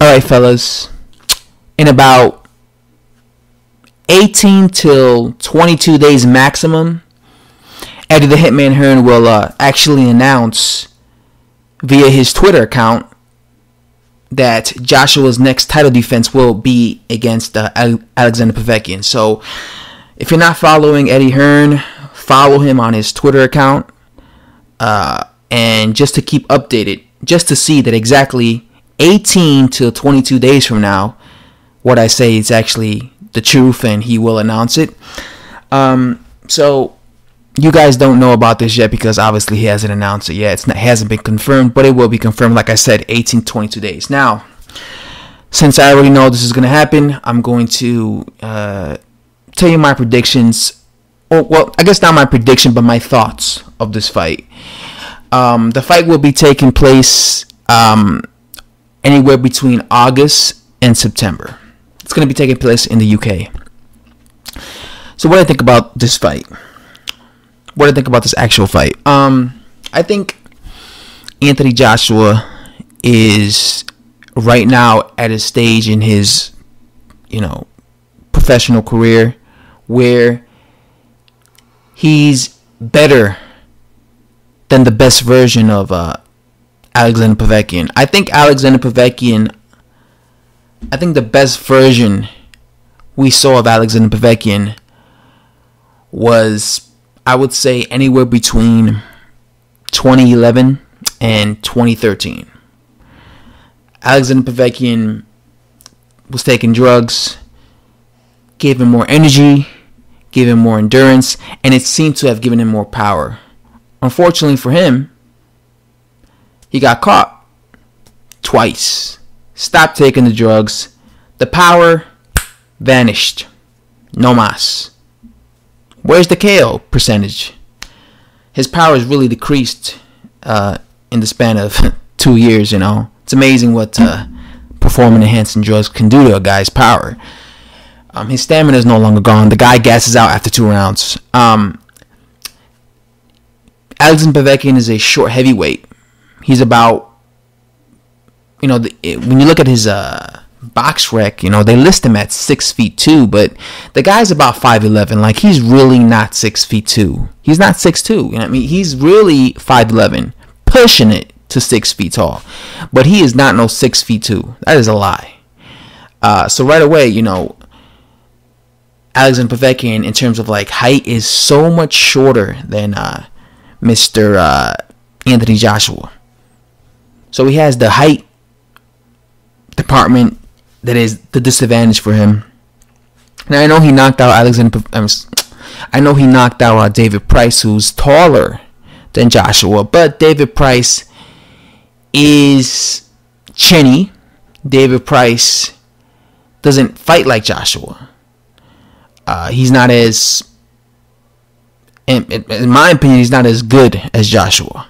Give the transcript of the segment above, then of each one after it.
Alright, fellas. In about 18 till 22 days maximum, Eddie the Hitman Hearn will actually announce via his Twitter account that Joshua's next title defense will be against Alexander Povetkin. So, if you're not following Eddie Hearn, follow him on his Twitter account, and just to keep updated, just to see that exactly 18 to 22 days from now, what I say is actually the truth, and he will announce it. So you guys don't know about this yet because obviously he hasn't announced it yet. It hasn't been confirmed, but it will be confirmed, like I said, 18 to 22 days. Now, since I already know this is going to happen, I'm going to tell you my predictions. Well, I guess not my prediction, but my thoughts of this fight. The fight will be taking place anywhere between August and September. It's going to be taking place in the UK. So what do I think about this fight? What do I think about this actual fight? I think Anthony Joshua is right now at a stage in his, professional career where he's better than the best version of Alexander Povetkin. I think the best version we saw of Alexander Povetkin was, I would say, anywhere between 2011 and 2013. Alexander Povetkin was taking drugs, gave him more energy, gave him more endurance, and it seemed to have given him more power. Unfortunately for him, he got caught twice. Stopped taking the drugs. The power vanished. No mas. Where's the KO percentage? His power has really decreased in the span of 2 years, It's amazing what performance-enhancing drugs can do to a guy's power. His stamina is no longer gone. The guy gasses out after 2 rounds. Alexander Povetkin is a short heavyweight. He's about, when you look at his box rec, they list him at 6'2", but the guy's about 5'11". Like, he's really not 6'2". He's not 6'2". He's really 5'11", pushing it to 6 feet tall, but he is not no 6'2". That is a lie. So right away, Alexander Povetkin, in terms of like height, is so much shorter than Mr. Anthony Joshua. So he has the height department that is the disadvantage for him. Now I know he knocked out David Price, who's taller than Joshua, but David Price is chinny. David Price doesn't fight like Joshua. He's not as, in my opinion, he's not as good as Joshua.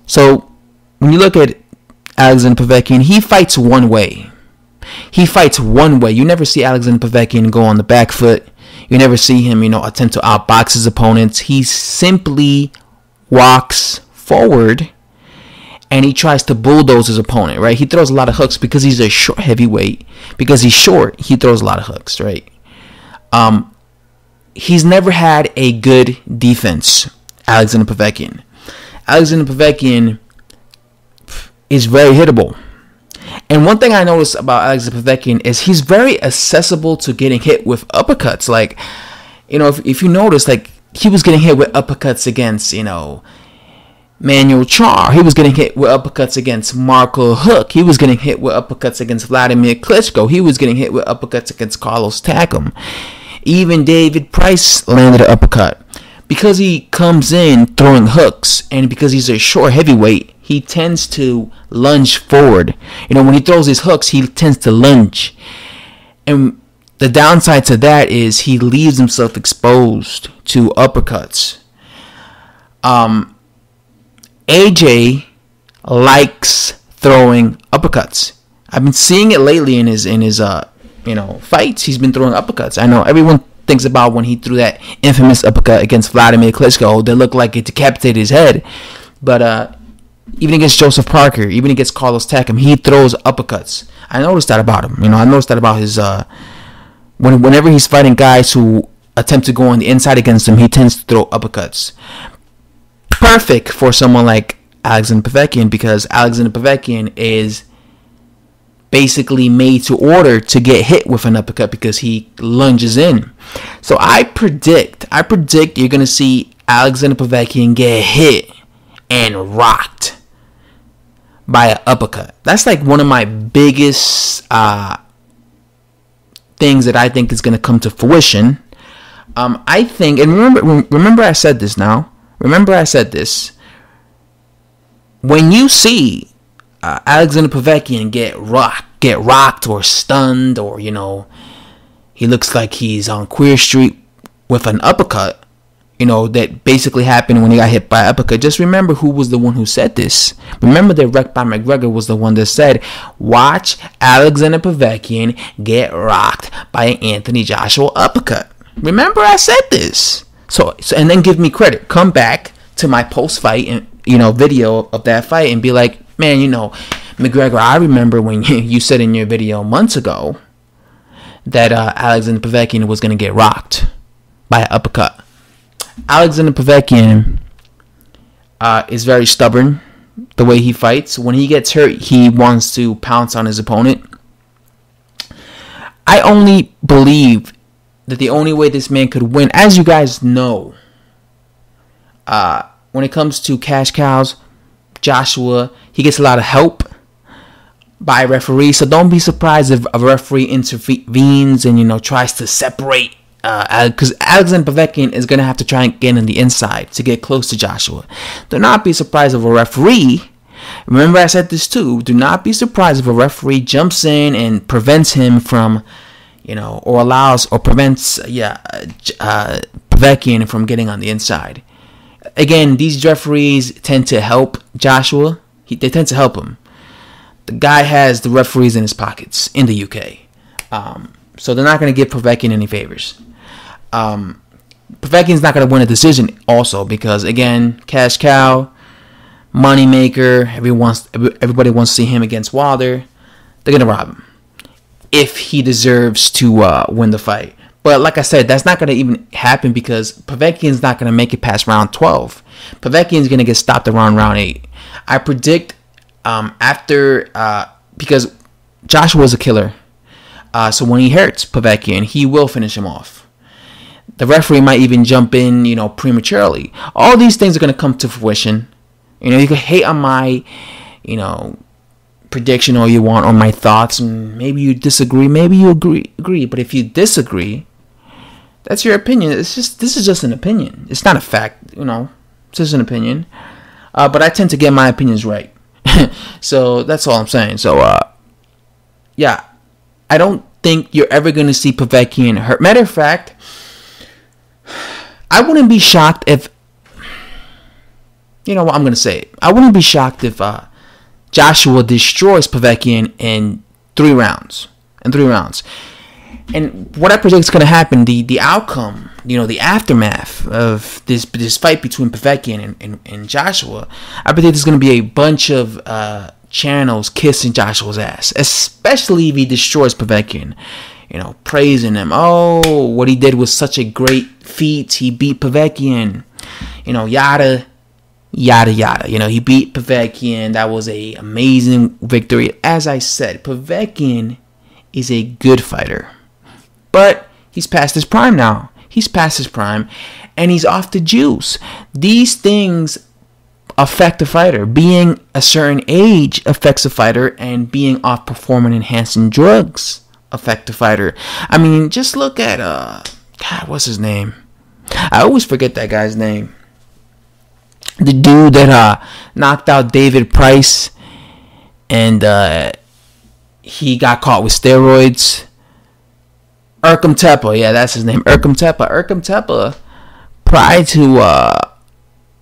So when you look at Alexander Povetkin, he fights one way. You never see Alexander Povetkin go on the back foot. You never see him, attempt to outbox his opponents. He simply walks forward and he tries to bulldoze his opponent, right? He throws a lot of hooks because he's a short heavyweight. Because he's short, he throws a lot of hooks, right? He's never had a good defense, Alexander Povetkin. Alexander Povetkin is very hittable. And one thing I noticed about Alexander Povetkin is he's very accessible to getting hit with uppercuts. Like, if you notice, like, he was getting hit with uppercuts against, Manuel Char. He was getting hit with uppercuts against Marco Huck. He was getting hit with uppercuts against Vladimir Klitschko. He was getting hit with uppercuts against Carlos Takam. Even David Price landed an uppercut. Because he comes in throwing hooks, and because he's a short heavyweight, he tends to lunge forward. When he throws his hooks, he tends to lunge. And the downside to that is he leaves himself exposed to uppercuts. AJ likes throwing uppercuts. I've been seeing it lately in his fights. He's been throwing uppercuts. I know everyone thinks about when he threw that infamous uppercut against Vladimir Klitschko that looked like it decapitated his head. But Even against Joseph Parker, even against Carlos Takam, he throws uppercuts. I noticed that about him. I noticed that about his whenever he's fighting guys who attempt to go on the inside against him, he tends to throw uppercuts. Perfect for someone like Alexander Povetkin, because Alexander Povetkin is basically made to order to get hit with an uppercut because he lunges in. So I predict you're going to see Alexander Povetkin get hit and rocked by an uppercut. That's like one of my biggest things that I think is going to come to fruition. I think, and remember I said this now. Remember I said this. When you see Alexander Povetkin get rocked or stunned, or he looks like he's on Queer Street with an uppercut, that basically happened when he got hit by an uppercut. Just remember who was the one who said this. Remember that Wrecked by Mcgregor was the one that said, watch Alexander Povetkin get rocked by an Anthony Joshua uppercut. Remember I said this. So and then give me credit. Come back to my post-fight and video of that fight and be like, man, McGregor, I remember when you said in your video months ago that Alexander Povetkin was going to get rocked by an uppercut. Alexander Povetkin is very stubborn the way he fights. When he gets hurt, he wants to pounce on his opponent. I only believe that the only way this man could win, as you guys know, when it comes to cash cows, Joshua, he gets a lot of help by referees. So don't be surprised if a referee intervenes and tries to separate, because Alexander Povetkin is going to have to try and get on the inside to get close to Joshua. Do not be surprised if a referee, remember I said this too, do not be surprised if a referee jumps in and prevents him from, or prevents Povetkin from getting on the inside. Again, these referees tend to help Joshua. They tend to help him. The guy has the referees in his pockets in the UK. So they're not going to give Povetkin any favors. Povetkin's not going to win a decision also because, again, cash cow, money maker, everybody wants to see him against Wilder. They're going to rob him if he deserves to win the fight. But like I said, that's not going to even happen because Povetkin's not going to make it past round 12. Povetkin's going to get stopped around round 8. I predict because Joshua's a killer. So when he hurts Povetkin, he will finish him off. The referee might even jump in, prematurely. All these things are going to come to fruition. You can hate on my, prediction all you want, or my thoughts, and maybe you disagree, maybe you agree. But if you disagree, that's your opinion. This is just an opinion. It's not a fact, It's just an opinion. But I tend to get my opinions right. So that's all I'm saying. So yeah, I don't think you're ever going to see Povetkin hurt. Matter of fact, I wouldn't be shocked if, I'm going to say it. I wouldn't be shocked if Joshua destroys Povetkin in 3 rounds. And what I predict is going to happen, the outcome, the aftermath of this fight between Povetkin and Joshua, I predict there's going to be a bunch of channels kissing Joshua's ass, especially if he destroys Povetkin, praising him. Oh, what he did was such a great feat. He beat Povetkin, yada, yada, yada. He beat Povetkin. That was a amazing victory. As I said, Povetkin is a good fighter. But he's past his prime now. He's past his prime, and he's off the juice. These things affect a fighter. Being a certain age affects a fighter, and being off performance-enhancing drugs affect a fighter. I mean, just look at, God, what's his name? I always forget that guy's name. The dude that knocked out David Price, and he got caught with steroids. Erkam Tepa, yeah, that's his name. Erkam Tepa, prior to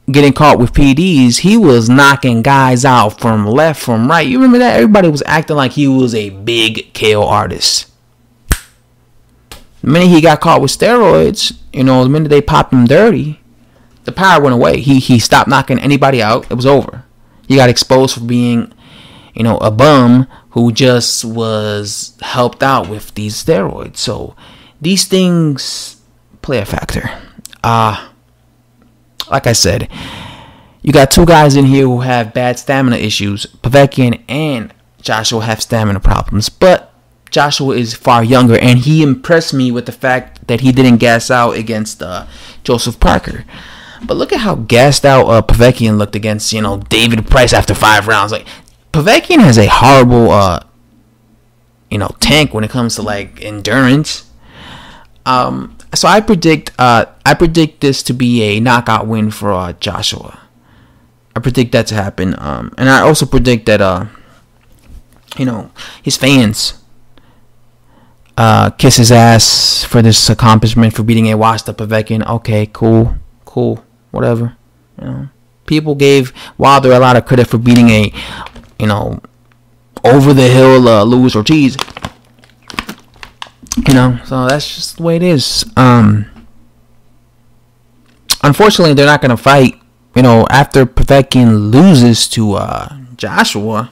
getting caught with PDs, he was knocking guys out from left, from right. You remember that? Everybody was acting like he was a big KO artist. The minute he got caught with steroids, the minute they popped him dirty, the power went away. He stopped knocking anybody out. It was over. He got exposed for being, a bum who just was helped out with these steroids. So these things play a factor. Like I said, you got two guys in here who have bad stamina issues. Povetkin and Joshua have stamina problems, but Joshua is far younger, and he impressed me with the fact that he didn't gas out against Joseph Parker. But look at how gassed out Povetkin looked against, David Price after 5 rounds. Like, Povetkin has a horrible, tank when it comes to like endurance. So I predict this to be a knockout win for Joshua. I predict that to happen. And I also predict that his fans kiss his ass for this accomplishment, for beating a washed up Povetkin. Okay, cool, whatever. People gave Wilder a lot of credit for beating a over the hill Luis Ortiz. So that's just the way it is. Unfortunately, they're not gonna fight. After Povetkin loses to Joshua,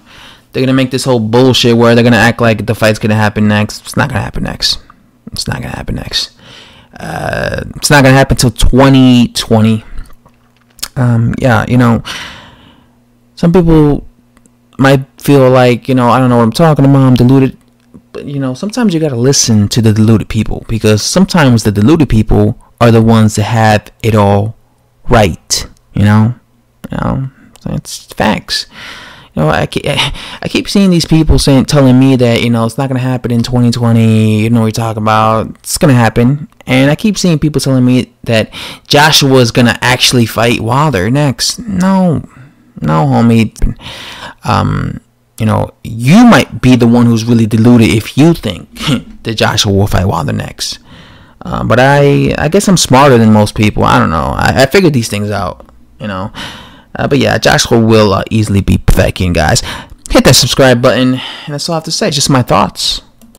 they're gonna make this whole bullshit where they're gonna act like the fight's gonna happen next. It's not gonna happen next. It's not gonna happen till 2020. Some people might feel like, I don't know what I'm talking about, I'm deluded. But, sometimes you gotta listen to the deluded people, because sometimes the deluded people are the ones that have it all right. So it's facts. I keep seeing these people telling me that, it's not going to happen in 2020. You know what you're talking about. It's going to happen. And I keep seeing people telling me that Joshua is going to actually fight Wilder next. No, homie. You might be the one who's really deluded if you think that Joshua will fight Wilder next. But I guess I'm smarter than most people. I don't know. I figured these things out, But yeah, Joshua will easily beat Povetkin, guys. Hit that subscribe button, and that's all I have to say. Just my thoughts.